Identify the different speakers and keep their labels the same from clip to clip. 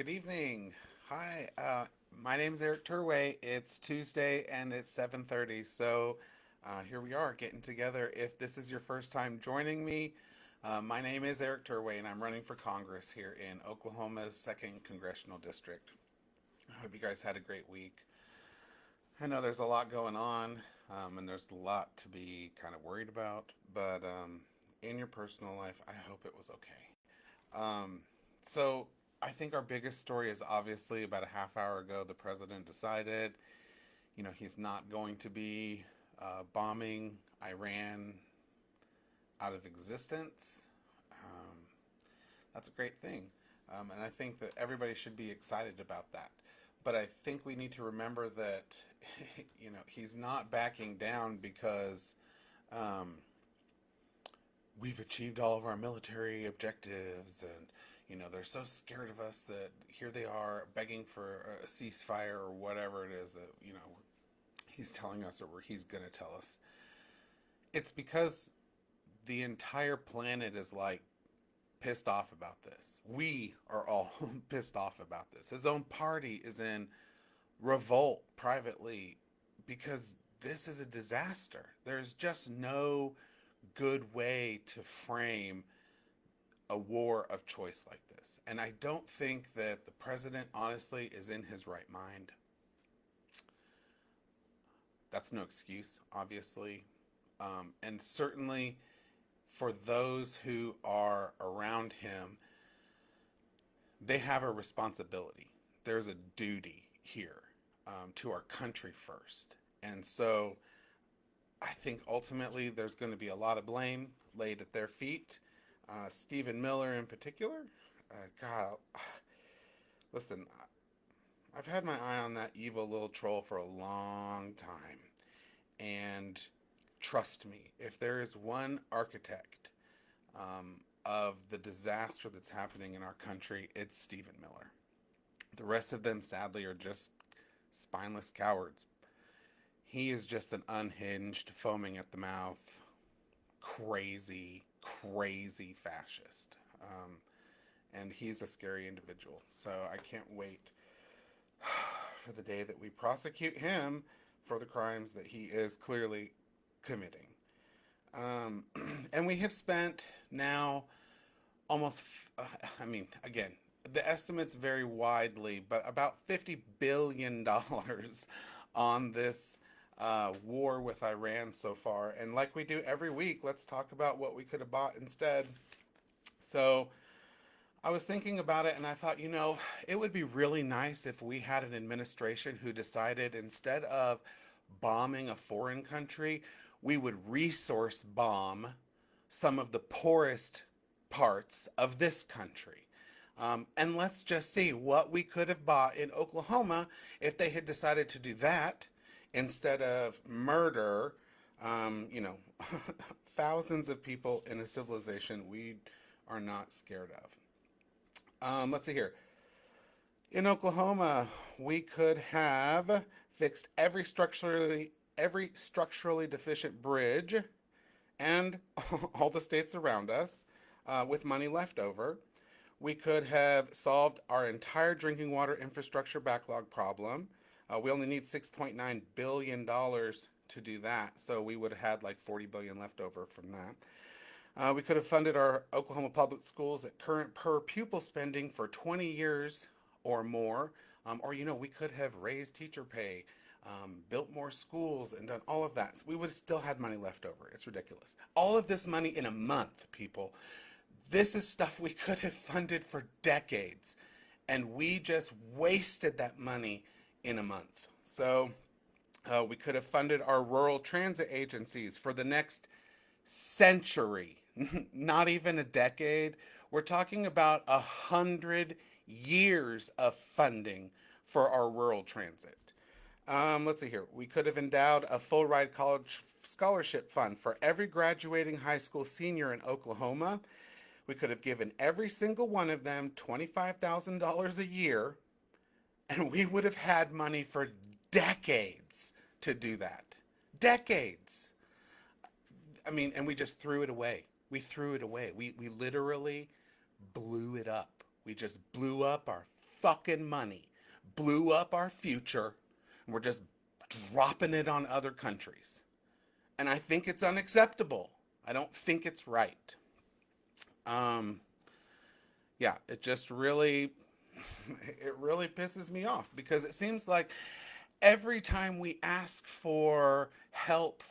Speaker 1: Good evening. Hi, my name is Eric Turway. It's Tuesday and it's 7:30. Here we are getting together. If this is your first time joining me, my name is Eric Turway and I'm running for Congress here in Oklahoma's 2nd Congressional District. I hope you guys had a great week. I know there's a lot going on, and there's a lot to be kind of worried about, but in your personal life, I hope it was okay. So I think our biggest story is obviously about a half hour ago, the president decided, he's not going to be bombing Iran out of existence. Um, that's a great thing. And I think that everybody should be excited about that. But I think we need to remember that, he's not backing down because um, we've achieved all of our military objectives and they're so scared of us that here they are begging for a ceasefire or whatever it is that he's telling us or he's going to tell us. It's because the entire planet is like pissed off about this. We are all pissed off about this. His own party is in revolt privately because this is a disaster. There's just no good way to frame a war of choice like this. And I don't think that the president, honestly, is in his right mind. That's no excuse, obviously. And certainly for those who are around him, they have a responsibility. There's a duty here to our country first. And so I think ultimately there's going to be a lot of blame laid at their feet. Stephen Miller in particular. God, listen, I've had my eye on that evil little troll for a long time. And trust me, if there is one architect of the disaster that's happening in our country, it's Stephen Miller. The rest of them, sadly, are just spineless cowards. He is just an unhinged, foaming at the mouth, crazy, crazy fascist. And he's a scary individual. So I can't wait for the day that we prosecute him for the crimes that he is clearly committing. Um, and we have spent now almost, again, the estimates vary widely, but about $50 billion on this war with Iran so far. And like we do every week, let's talk about what we could have bought instead. So I was thinking about it and I thought, it would be really nice if we had an administration who decided instead of bombing a foreign country, we would resource bomb some of the poorest parts of this country. And let's just see what we could have bought in Oklahoma if they had decided to do that instead of murder, you know, thousands of people in a civilization we are not scared of. Let's see here. In Oklahoma, we could have fixed every structurally deficient bridge and all the states around us with money left over. We could have solved our entire drinking water infrastructure backlog problem. We only need $6.9 billion to do that, so we would have had like $40 billion left over from that. We could have funded our Oklahoma public schools at current per pupil spending for 20 years or more. Or we could have raised teacher pay, built more schools, and done all of that. So we would have still had money left over. It's ridiculous. All of this money in a month, people. This is stuff we could have funded for decades. And we just wasted that money in a month. So we could have funded our rural transit agencies for the next century, not even a decade. We're talking about 100 years of funding for our rural transit. Let's see here. We could have endowed a full ride college scholarship fund for every graduating high school senior in Oklahoma. We could have given every single one of them $25,000 a year, and we would have had money for decades to do that. Decades. And we just threw it away. We threw it away. We literally blew it up. We just blew up our fucking money, blew up our future, and we're just dropping it on other countries. And I think it's unacceptable. I don't think it's right. Um, yeah, it just really, it really pisses me off because it seems like every time we ask for help,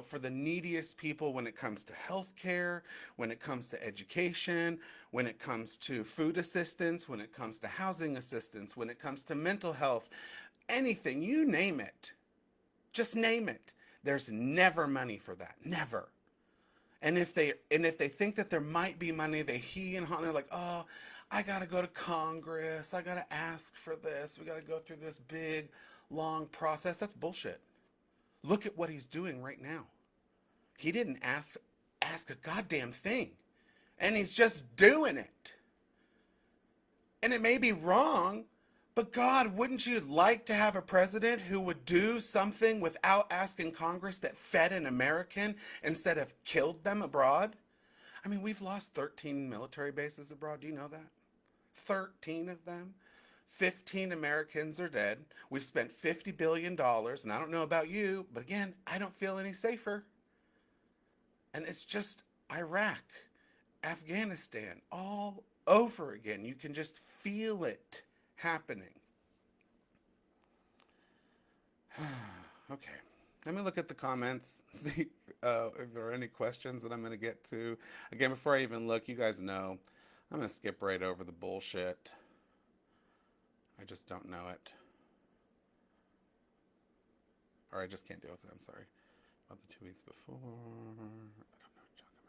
Speaker 1: for the neediest people when it comes to healthcare, when it comes to education, when it comes to food assistance, when it comes to housing assistance, when it comes to mental health, anything, you name it, just name it. There's never money for that. Never. And if they think that there might be money, they he and haw, they're like, oh, I gotta go to Congress. I gotta ask for this. We gotta go through this big, long process. That's bullshit. Look at what he's doing right now. He didn't ask a goddamn thing, and he's just doing it. And it may be wrong, but God, wouldn't you like to have a president who would do something without asking Congress that fed an American instead of killed them abroad? I mean, we've lost 13 military bases abroad. Do you know that? 13 of them. 15 Americans are dead. We've spent $50 billion, dollars, and I don't know about you, but again, I don't feel any safer. And it's just Iraq, Afghanistan, all over again. You can just feel it happening. Okay, let me look at the comments, see if there are any questions that I'm going to get to. Again, before I even look, you guys know I'm going to skip right over the bullshit. I just don't know it. Or I just can't deal with it, I'm sorry. About the 2 weeks before. I don't know what you're talking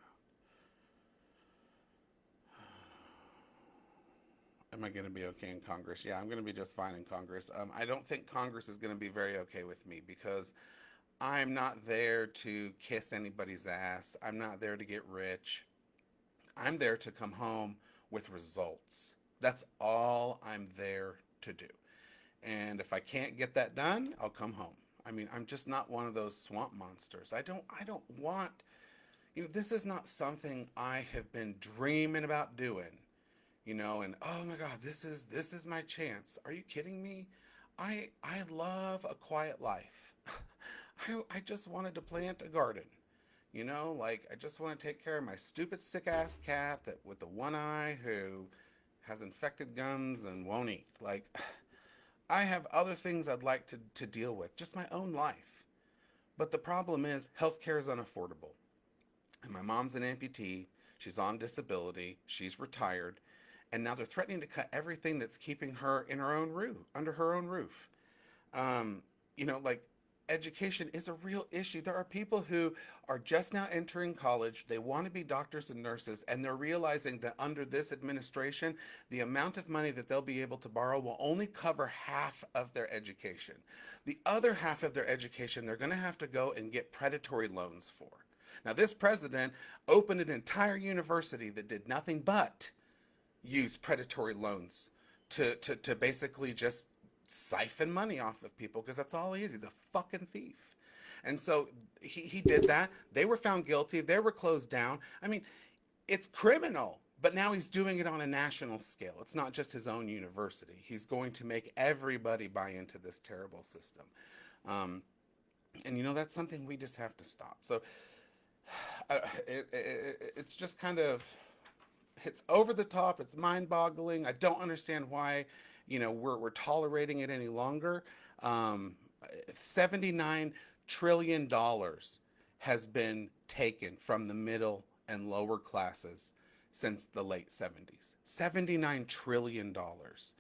Speaker 1: about. Am I going to be okay in Congress? Yeah, I'm going to be just fine in Congress. I don't think Congress is going to be very okay with me because I'm not there to kiss anybody's ass. I'm not there to get rich. I'm there to come home with results. That's all I'm there to do. And if I can't get that done, I'll come home. I mean, I'm just not one of those swamp monsters. I don't want, this is not something I have been dreaming about doing, and oh my God, this is my chance. Are you kidding me? I love a quiet life. I just wanted to plant a garden. Like I just want to take care of my stupid sick ass cat that with the one eye who has infected gums and won't eat. Like I have other things I'd like to deal with, just my own life. But the problem is healthcare is unaffordable. And my mom's an amputee, she's on disability, she's retired, and now they're threatening to cut everything that's keeping her in her own roof, under her own roof. Like education is a real issue. There are people who are just now entering college. They want to be doctors and nurses, and they're realizing that under this administration, the amount of money that they'll be able to borrow will only cover half of their education. The other half of their education, they're going to have to go and get predatory loans for. Now, this president opened an entire university that did nothing but use predatory loans to basically just siphon money off of people because that's all he is. He's a fucking thief. And so he did that. They were found guilty. They were closed down. I mean, it's criminal, but now he's doing it on a national scale. It's not just his own university. He's going to make everybody buy into this terrible system. And that's something we just have to stop. So it's just kind of, it's over the top. It's mind-boggling. I don't understand why, we're tolerating it any longer. 79 trillion dollars has been taken from the middle and lower classes since the late 70s. 79 trillion dollars.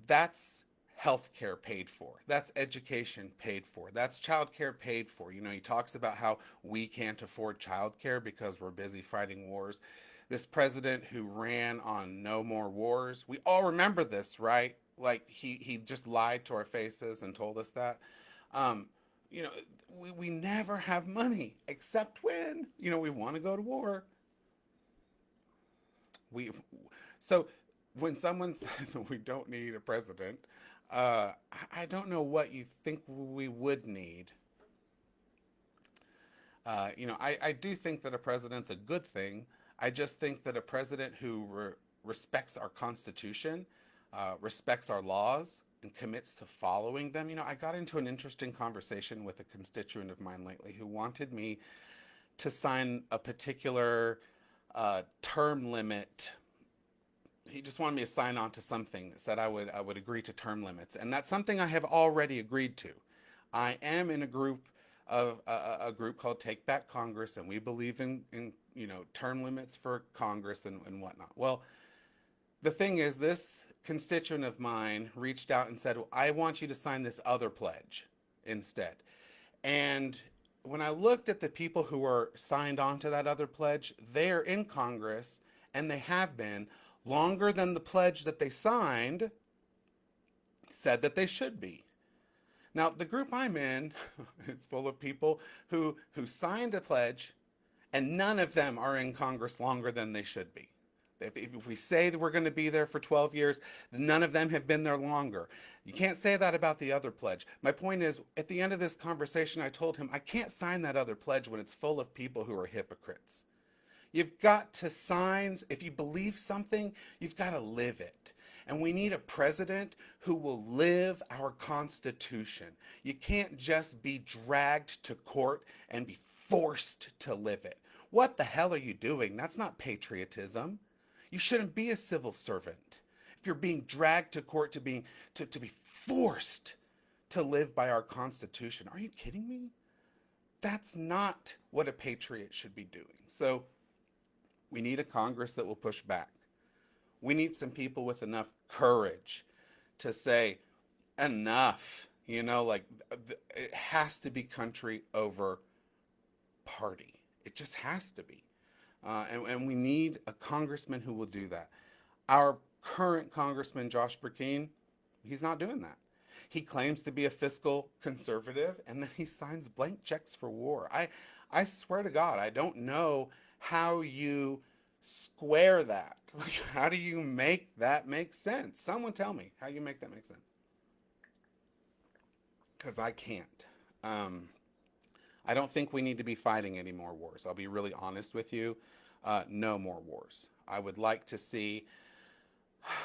Speaker 1: That's healthcare paid for. That's education paid for. That's childcare paid for. He talks about how we can't afford childcare because we're busy fighting wars. This president who ran on no more wars, we all remember this, right? Like he just lied to our faces and told us that. Um, we never have money except when, we want to go to war. We so when someone says we don't need a president, I don't know what you think we would need. I do think that a president's a good thing. I just think that a president who respects our Constitution respects our laws and commits to following them. I got into an interesting conversation with a constituent of mine lately who wanted me to sign a particular term limit. He just wanted me to sign on to something that said I would agree to term limits, and that's something I have already agreed to. I am in a group of a group called Take Back Congress, and we believe in term limits for Congress and whatnot. Well, the thing is, this constituent of mine reached out and said, well, I want you to sign this other pledge instead. And when I looked at the people who are signed on to that other pledge, they are in Congress and they have been longer than the pledge that they signed said that they should be. Now, the group I'm in is full of people who signed a pledge, and none of them are in Congress longer than they should be. If we say that we're going to be there for 12 years, none of them have been there longer. You can't say that about the other pledge. My point is, at the end of this conversation, I told him, I can't sign that other pledge when it's full of people who are hypocrites. You've got to sign, if you believe something, you've got to live it. And we need a president who will live our Constitution. You can't just be dragged to court and be forced to live it. What the hell are you doing? That's not patriotism. You shouldn't be a civil servant if you're being dragged to court to be forced to live by our Constitution. Are you kidding me? That's not what a patriot should be doing. So we need a Congress that will push back. We need some people with enough courage to say, enough. It has to be country over party. It just has to be. And we need a congressman who will do that. Our current congressman, Josh Burkeen, he's not doing that. He claims to be a fiscal conservative, and then he signs blank checks for war. I swear to God, I don't know how you square that. How do you make that make sense? Someone tell me how you make that make sense. Because I can't. I don't think we need to be fighting any more wars. I'll be really honest with you. No more wars. I would like to see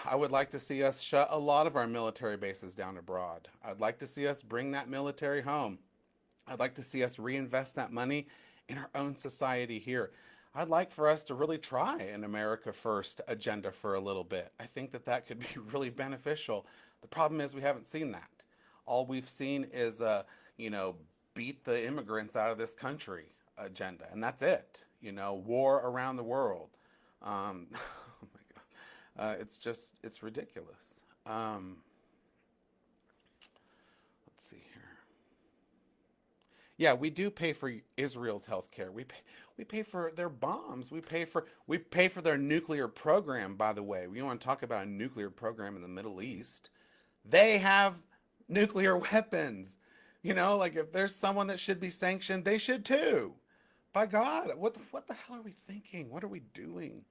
Speaker 1: us shut a lot of our military bases down abroad. I'd like to see us bring that military home. I'd like to see us reinvest that money in our own society here. I'd like for us to really try an America First agenda for a little bit. I think that could be really beneficial. The problem is we haven't seen that. All we've seen is beat the immigrants out of this country agenda, and that's it. War around the world. Oh my God, it's ridiculous. Let's see here. Yeah, we do pay for Israel's health care. We pay for their bombs. We pay for their nuclear program. By the way, we want to talk about a nuclear program in the Middle East. They have nuclear weapons. If there's someone that should be sanctioned, they should too. By God, what the hell are we thinking? What are we doing?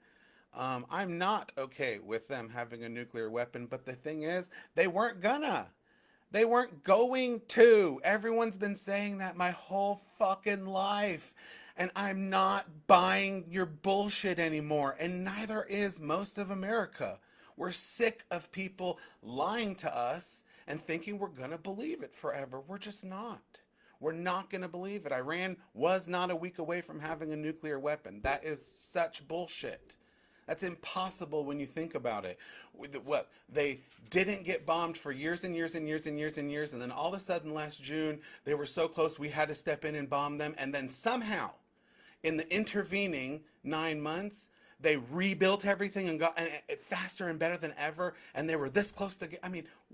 Speaker 1: I'm not okay with them having a nuclear weapon, but the thing is, they weren't gonna. They weren't going to. Everyone's been saying that my whole fucking life. And I'm not buying your bullshit anymore. And neither is most of America. We're sick of people lying to us and thinking we're going to believe it forever. We're just not. We're not going to believe it. Iran was not a week away from having a nuclear weapon. That is such bullshit. That's impossible when you think about it. What they didn't get bombed for years and years and years and years and years, and then all of a sudden last June they were so close we had to step in and bomb them, and then somehow in the intervening 9 months they rebuilt everything and got faster and better than ever, and they were this close to get,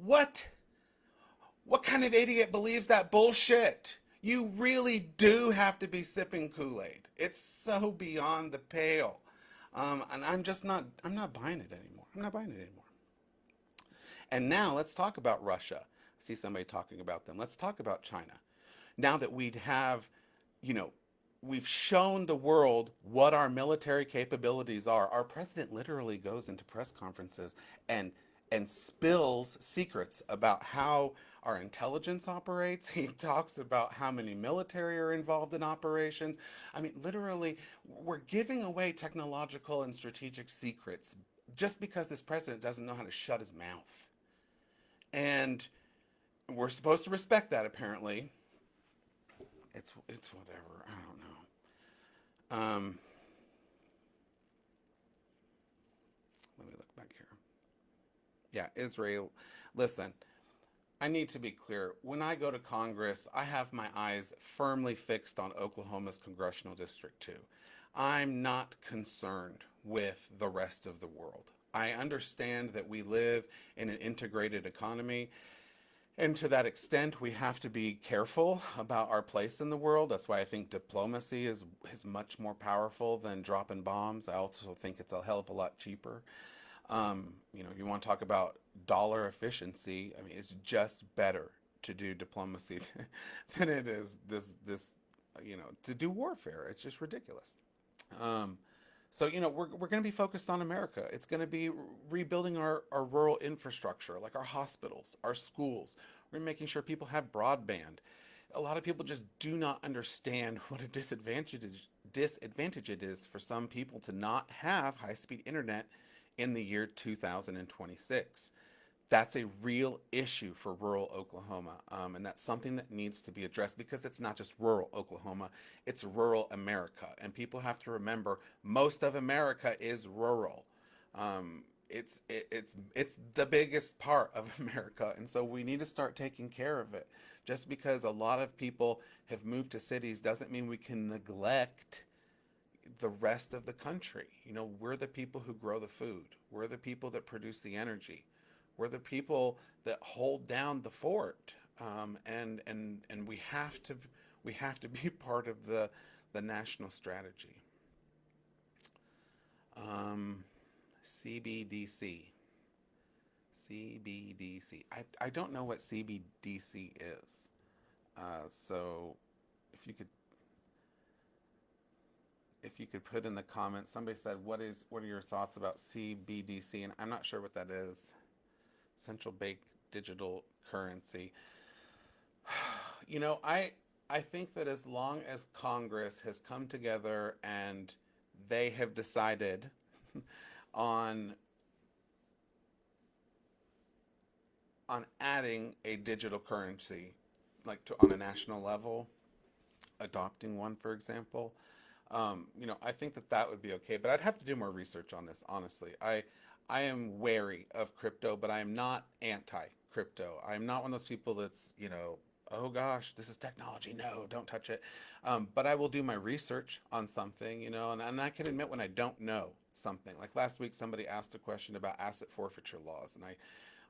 Speaker 1: what kind of idiot believes that bullshit? You really do have to be sipping Kool-Aid. It's so beyond the pale. And I'm not buying it anymore. I'm not buying it anymore. And now let's talk about Russia. I see somebody talking about them. Let's talk about China. Now that we have, we've shown the world what our military capabilities are. Our president literally goes into press conferences and spills secrets about how our intelligence operates. He talks about how many military are involved in operations. Literally, we're giving away technological and strategic secrets just because this president doesn't know how to shut his mouth. And we're supposed to respect that, apparently. It's whatever. I don't know. Let me look back here. Yeah, Israel. Listen, I need to be clear. When I go to Congress, I have my eyes firmly fixed on Oklahoma's congressional district 2. I'm not concerned with the rest of the world. I understand that we live in an integrated economy, and to that extent, we have to be careful about our place in the world. That's why I think diplomacy is much more powerful than dropping bombs. I also think it's a hell of a lot cheaper. You want to talk about dollar efficiency. I mean, it's just better to do diplomacy than it is to do warfare. It's just ridiculous. Um, we're going to be focused on America. It's going to be rebuilding our rural infrastructure, like our hospitals, our schools. We're making sure people have broadband. A lot of people just do not understand what a disadvantage it is for some people to not have high speed internet in the year 2026. That's a real issue for rural Oklahoma, and that's something that needs to be addressed because it's not just rural Oklahoma, it's rural America. And people have to remember most of America is rural. It's the biggest part of America, and so we need to start taking care of it. Just because a lot of people have moved to cities doesn't mean we can neglect the rest of the country. We're the people who grow the food. We're the people that produce the energy. We're the people that hold down the fort. And we have to be part of the national strategy. Um, CBDC. CBDC. I don't know what CBDC is. So if you could put in the comments, somebody said, what are your thoughts about CBDC? And I'm not sure what that is. Central bank digital currency. I think that as long as Congress has come together and they have decided on adding a digital currency, like on a national level, adopting one, for example, I think that would be okay. But I'd have to do more research on this, honestly. I am wary of crypto, but I am not anti crypto. I'm not one of those people that's, oh gosh, this is technology. No, don't touch it. But I will do my research on something, and I can admit when I don't know something. Like last week, somebody asked a question about asset forfeiture laws, and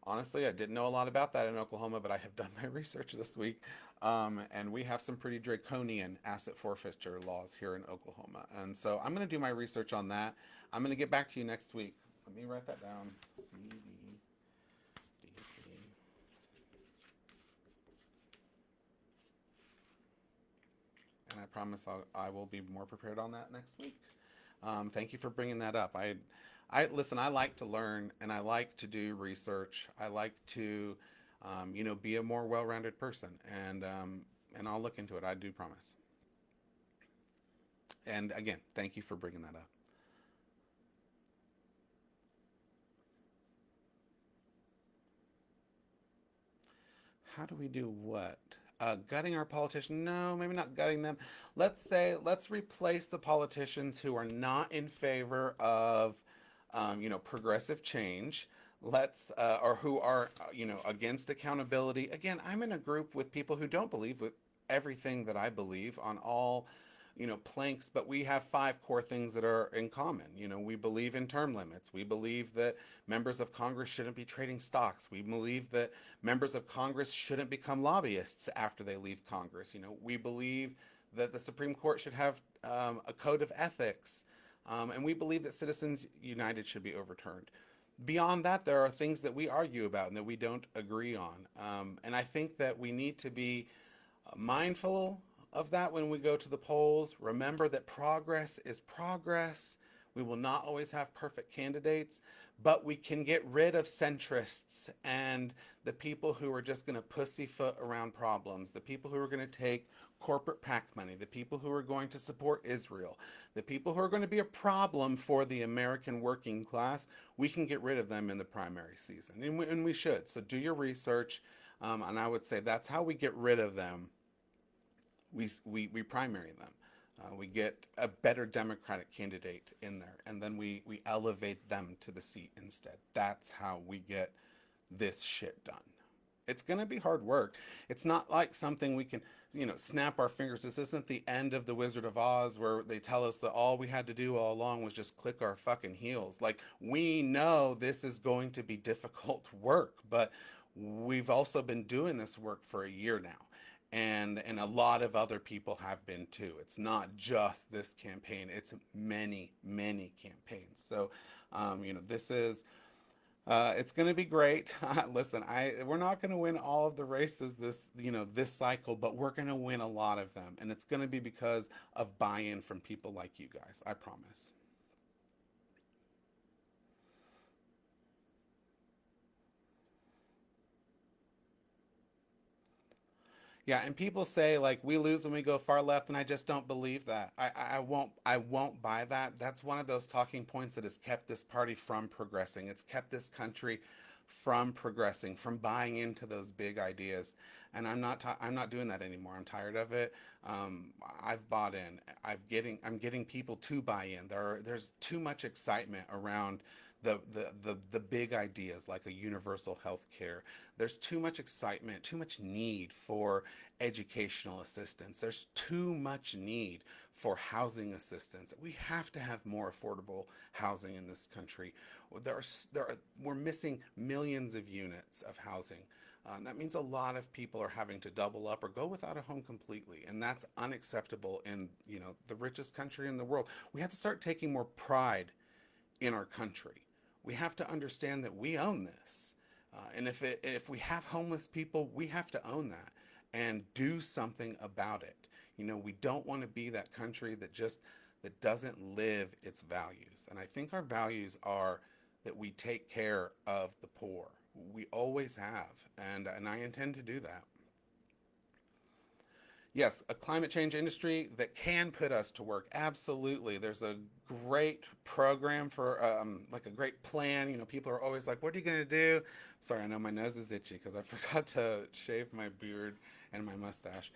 Speaker 1: honestly, I didn't know a lot about that in Oklahoma, but I have done my research this week. And we have some pretty draconian asset forfeiture laws here in Oklahoma. And so I'm going to do my research on that. I'm going to get back to you next week. Let me write that down. CBDC. And I promise I will be more prepared on that next week. Thank you for bringing that up. I listen. I like to learn, and I like to do research. I like to, be a more well-rounded person, and I'll look into it. I do promise. And again, thank you for bringing that up. How do we do what? Gutting our politicians? No, maybe not gutting them. Let's replace the politicians who are not in favor of, progressive change. Or who are, against accountability. Again, I'm in a group with people who don't believe with everything that I believe on all, planks, but we have five core things that are in common. We believe in term limits. We believe that members of Congress shouldn't be trading stocks. We believe that members of Congress shouldn't become lobbyists after they leave Congress. We believe that the Supreme Court should have a code of ethics. And we believe that Citizens United should be overturned. Beyond that, there are things that we argue about and that we don't agree on. And I think that we need to be mindful of that when we go to the polls. Remember that progress is progress. We will not always have perfect candidates, but we can get rid of centrists and the people who are just going to pussyfoot around problems, the people who are going to take corporate PAC money, the people who are going to support Israel, the people who are going to be a problem for the American working class. We can get rid of them in the primary season, and we should. So do your research, and I would say that's how we get rid of them. We primary them. We get a better Democratic candidate in there, and then we elevate them to the seat instead. That's how we get this shit done. It's going to be hard work. It's not like something we can, snap our fingers. This isn't the end of the Wizard of Oz where they tell us that all we had to do all along was just click our fucking heels. Like, we know this is going to be difficult work, but we've also been doing this work for a year now. And a lot of other people have been too. It's not just this campaign, it's many, many campaigns. So, this is it's going to be great. Listen, we're not going to win all of the races this cycle, but we're going to win a lot of them, and it's going to be because of buy-in from people like you guys. I promise. Yeah, and people say like we lose when we go far left, and I just don't believe that. I won't buy that. That's one of those talking points that has kept this party from progressing. It's kept this country from progressing, from buying into those big ideas. And I'm not doing that anymore. I'm tired of it. I've bought in. I'm getting people to buy in. There's too much excitement around the big ideas like a universal health care. There's too much excitement, too much need for educational assistance. There's too much need for housing assistance. We have to have more affordable housing in this country. We're missing millions of units of housing. That means a lot of people are having to double up or go without a home completely, and that's unacceptable in the richest country in the world. We have to start taking more pride in our country. We have to understand that we own this. And if we have homeless people, we have to own that and do something about it. We don't want to be that country that doesn't live its values. And I think our values are that we take care of the poor. We always have, and I intend to do that. Yes, a climate change industry that can put us to work. Absolutely. There's a great program for, like a great plan. People are always like, what are you going to do? Sorry, I know my nose is itchy because I forgot to shave my beard and my mustache.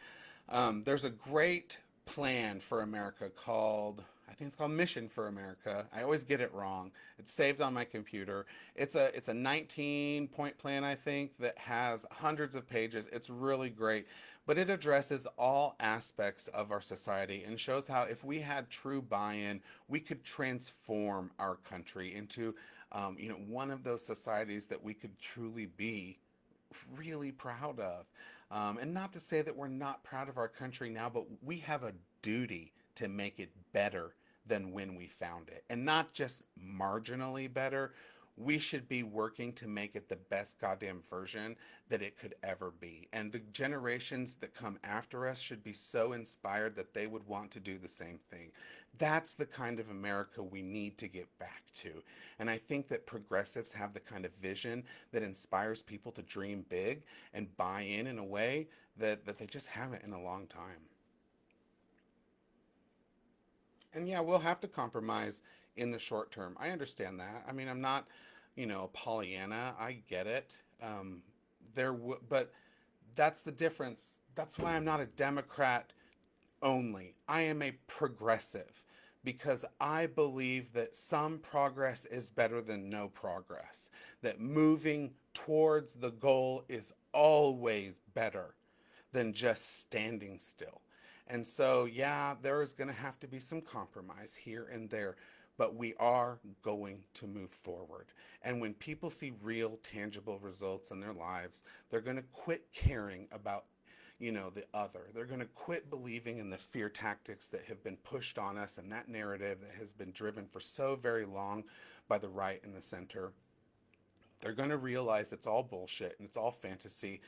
Speaker 1: There's a great plan for America called, I think it's called Mission for America. I always get it wrong. It's saved on my computer. It's a 19-point plan, I think, that has hundreds of pages. It's really great, but it addresses all aspects of our society and shows how if we had true buy-in, we could transform our country into, one of those societies that we could truly be really proud of. And not to say that we're not proud of our country now, but we have a duty to make it better than when we found it. And not just marginally better. We should be working to make it the best goddamn version that it could ever be. And the generations that come after us should be so inspired that they would want to do the same thing. That's the kind of America we need to get back to. And I think that progressives have the kind of vision that inspires people to dream big and buy in a way that they just haven't in a long time. And yeah, we'll have to compromise in the short term. I understand that. I mean, I'm not, a Pollyanna. I get it. But that's the difference. That's why I'm not a Democrat only. I am a progressive because I believe that some progress is better than no progress. That moving towards the goal is always better than just standing still. And so, yeah, there is going to have to be some compromise here and there, but we are going to move forward. And when people see real, tangible results in their lives, they're going to quit caring about, the other. They're going to quit believing in the fear tactics that have been pushed on us and that narrative that has been driven for so very long by the right and the center. They're going to realize it's all bullshit and it's all fantasy,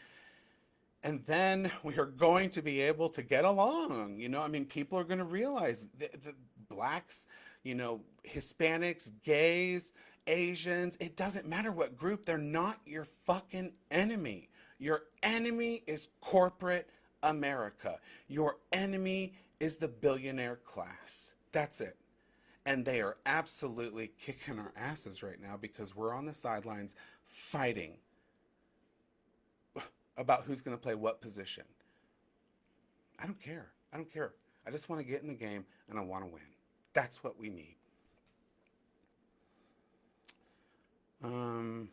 Speaker 1: and then we are going to be able to get along. I mean, people are going to realize that blacks Hispanics, gays, Asians, it doesn't matter what group, they're not your fucking enemy. Your enemy is corporate America. Your enemy is the billionaire class. That's it. And they are absolutely kicking our asses right now because we're on the sidelines fighting about who's going to play what position. I don't care. I don't care. I just want to get in the game and I want to win. That's what we need. Um,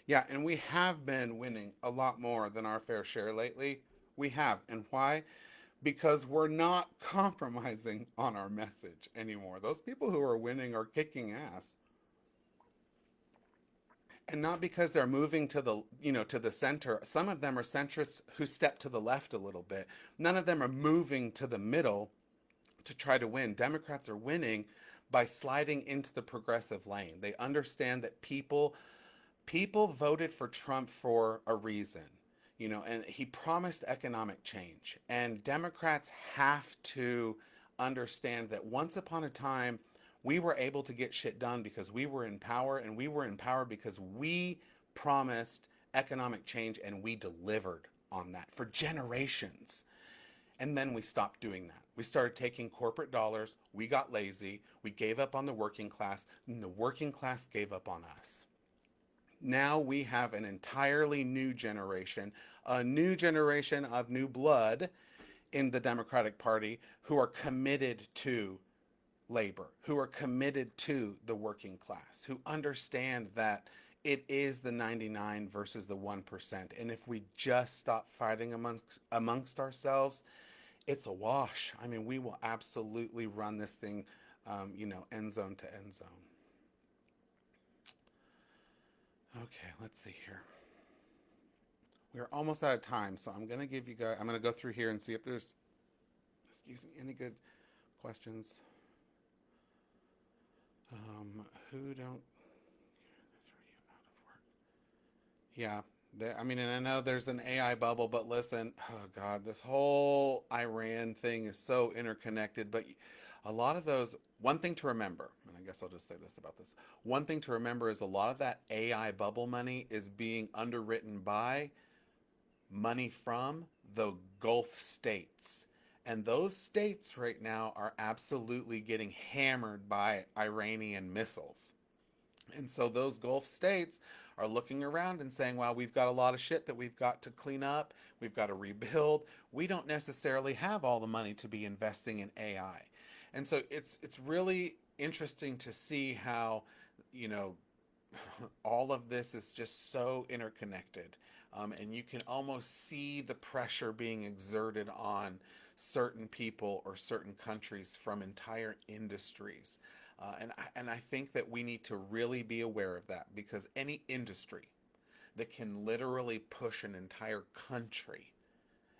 Speaker 1: yeah, and we have been winning a lot more than our fair share lately. We have. And why? Because we're not compromising on our message anymore. Those people who are winning are kicking ass. And not because they're moving to the center. Some of them are centrists who step to the left a little bit. None of them are moving to the middle to try to win. Democrats are winning by sliding into the progressive lane. They understand that people voted for Trump for a reason. And he promised economic change. And Democrats have to understand that once upon a time, we were able to get shit done because we were in power, and we were in power because we promised economic change and we delivered on that for generations. And then we stopped doing that. We started taking corporate dollars. We got lazy. We gave up on the working class, and the working class gave up on us. Now we have an entirely new generation, a new generation of new blood in the Democratic Party who are committed to labor, who are committed to the working class, who understand that it is the 99 versus the 1%. And if we just stop fighting amongst ourselves, it's a wash. I mean, we will absolutely run this thing, end zone to end zone. Okay, let's see here. We're almost out of time, so I'm gonna give you guys. I'm gonna go through here and see if there's, any good questions. Who don't? Yeah, I mean, and I know there's an AI bubble, but listen, oh God, this whole Iran thing is so interconnected. But a lot of those, one thing to remember, and I guess I'll just say this about this. One thing to remember is a lot of that AI bubble money is being underwritten by money from the Gulf states. And those states right now are absolutely getting hammered by Iranian missiles. And so those Gulf states are looking around and saying, wow, we've got a lot of shit that we've got to clean up. We've got to rebuild. We don't necessarily have all the money to be investing in AI. And so it's really interesting to see how, you know, all of this is just so interconnected. And you can almost see the pressure being exerted on certain people or certain countries from entire industries. And I think that we need to really be aware of that because any industry that can literally push an entire country,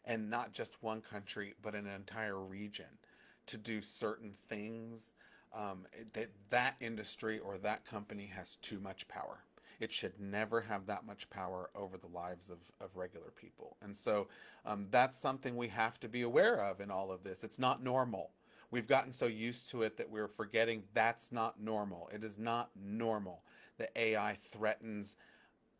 Speaker 1: and not just one country, but an entire region, to do certain things, that industry or that company has too much power. It should never have that much power over the lives of regular people. And so that's something we have to be aware of in all of this. It's not normal. We've gotten so used to it that we're forgetting that's not normal. It is not normal that AI threatens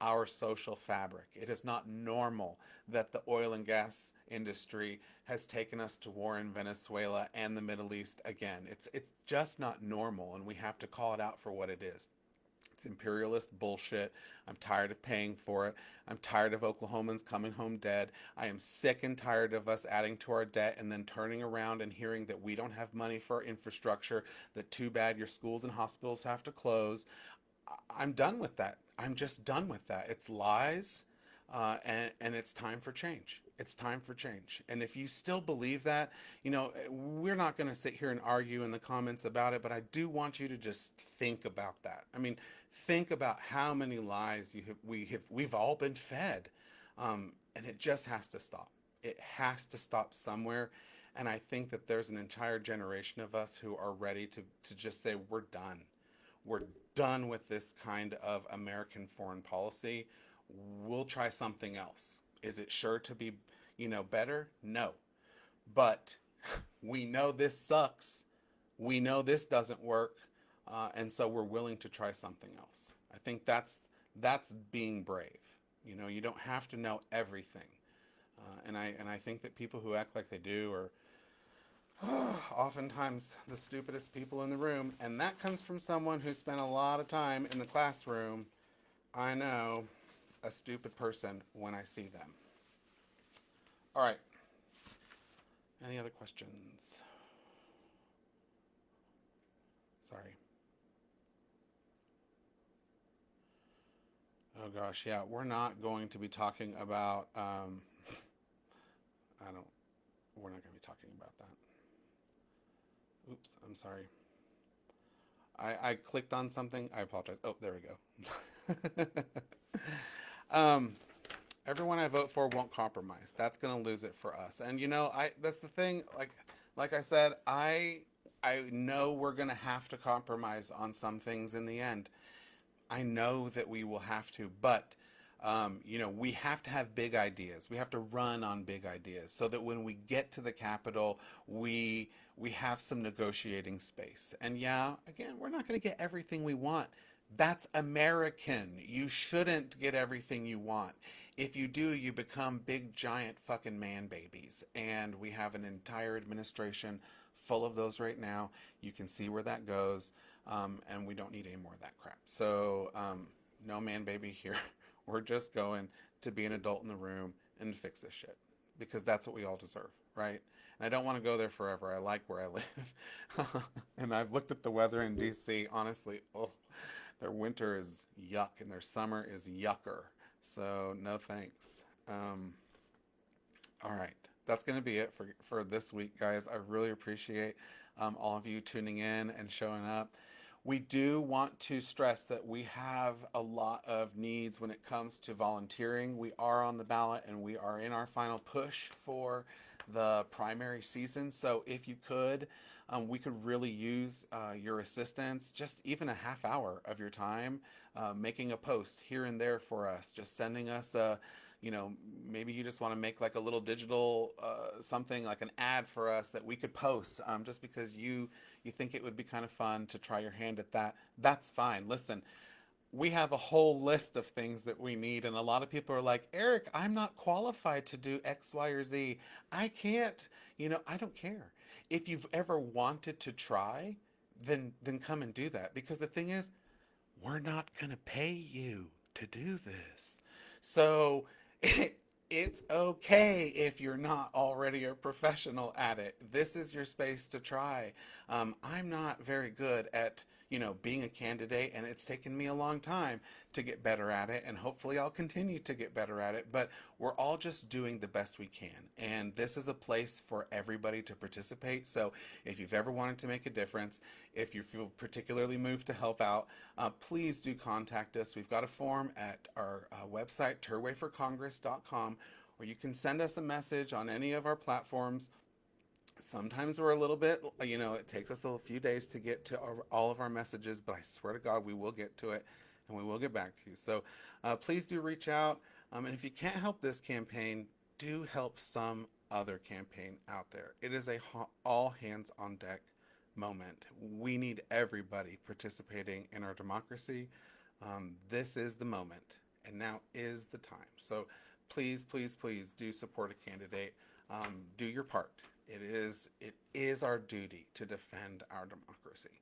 Speaker 1: our social fabric. It is not normal that the oil and gas industry has taken us to war in Venezuela and the Middle East again. It's just not normal, and we have to call it out for what it is. It's imperialist bullshit. I'm tired of paying for it. I'm tired of Oklahomans coming home dead. I am sick and tired of us adding to our debt and then turning around and hearing that we don't have money for our infrastructure, that too bad your schools and hospitals have to close. I'm done with that. I'm just done with that. It's lies, and it's time for change. It's time for change. And if you still believe that, we're not going to sit here and argue in the comments about it, but I do want you to just think about that. I mean, think about how many lies we've all been fed, and it just has to stop. It has to stop somewhere. And I think that there's an entire generation of us who are ready to just say, we're done. We're done with this kind of American foreign policy. We'll try something else. Is it sure to be, better? No. but we know this sucks. We know this doesn't work, and so we're willing to try something else. I think that's being brave. You know, you don't have to know everything, and I think that people who act like they do are oftentimes the stupidest people in the room, and that comes from someone who spent a lot of time in the classroom. I know a stupid person when I see them. All right. Any other questions? Sorry. Oh gosh, yeah, we're not going to be talking about. I don't. We're not going to be talking about that. Oops, I'm sorry. I clicked on something. I apologize. Oh, there we go. um, everyone I vote for won't compromise. That's going to lose it for us. And you know, I that's the thing. Like I said, I know we're going to have to compromise on some things in the end. I know that we will have to, but you know, we have to have big ideas. We have to run on big ideas so that when we get to the Capitol, we have some negotiating space. And yeah, again, we're not going to get everything we want. That's American. You shouldn't get everything you want. If you do, you become big, giant fucking man babies. And we have an entire administration full of those right now. You can see where that goes. And we don't need any more of that crap. So, no man baby here. We're just going to be an adult in the room and fix this shit because that's what we all deserve, right? And I don't want to go there forever. I like where I live. And I've looked at the weather in DC. Honestly, oh, their winter is yuck and their summer is yucker. So, no thanks. All right. That's going to be it for this week, guys. I really appreciate all of you tuning in and showing up. We do want to stress that we have a lot of needs when it comes to volunteering. We are on the ballot and we are in our final push for the primary season. So if you could, we could really use your assistance, just even a half hour of your time, making a post here and there for us, just sending us a, you know, maybe you just want to make like a little digital something like an ad for us that we could post just because you think it would be kind of fun to try your hand at that. That's fine. Listen, we have a whole list of things that we need, and a lot of people are like, Eric, I'm not qualified to do X, Y, or Z. I can't, you know, I don't care. If you've ever wanted to try, then come and do that. Because the thing is, we're not going to pay you to do this. So it's okay if you're not already a professional at it. This is your space to try. I'm not very good at, you know, being a candidate, and it's taken me a long time to get better at it, and hopefully I'll continue to get better at it. But we're all just doing the best we can, and this is a place for everybody to participate. So if you've ever wanted to make a difference, if you feel particularly moved to help out, please do contact us. We've got a form at our website, turwayforcongress.com, or you can send us a message on any of our platforms. Sometimes we're a little bit, you know, it takes us a few days to get to all of our messages, but I swear to God, we will get to it and we will get back to you. So please do reach out. And if you can't help this campaign, do help some other campaign out there. It is a all hands on deck moment. We need everybody participating in our democracy. This is the moment, and now is the time. So please, please, please do support a candidate. Do your part. It is our duty to defend our democracy.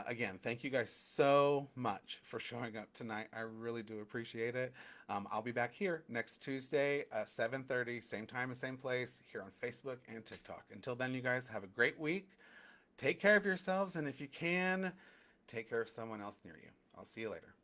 Speaker 1: Again, thank you guys so much for showing up tonight. I really do appreciate it. I'll be back here next Tuesday at 7:30, same time and same place, here on Facebook and TikTok. Until then, you guys have a great week. Take care of yourselves, and if you can, take care of someone else near you. I'll see you later.